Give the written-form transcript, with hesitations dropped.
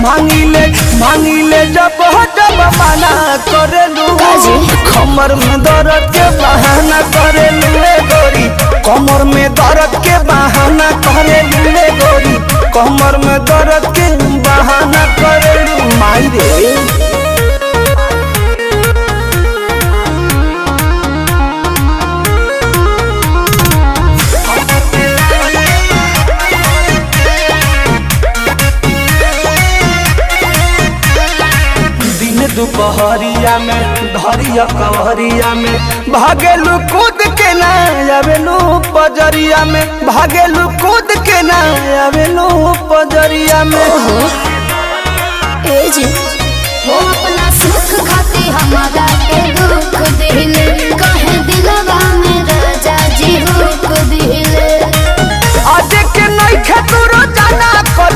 मांगिले जब जब मना करेलू कमर में दर्द के बहाना करेलू गोरी कमर में दर्द के बहाना करेलू गोरी कमर में दर्द के बहाना करेलू माई रे। दुपहरिया में धरिया कवरिया में भागेलू कूद के ना आवेलू पजरिया में भागेलू कूद के ना आवेलू पजरिया में ए जी हो अपना सुख खाती हमारा के दुख दे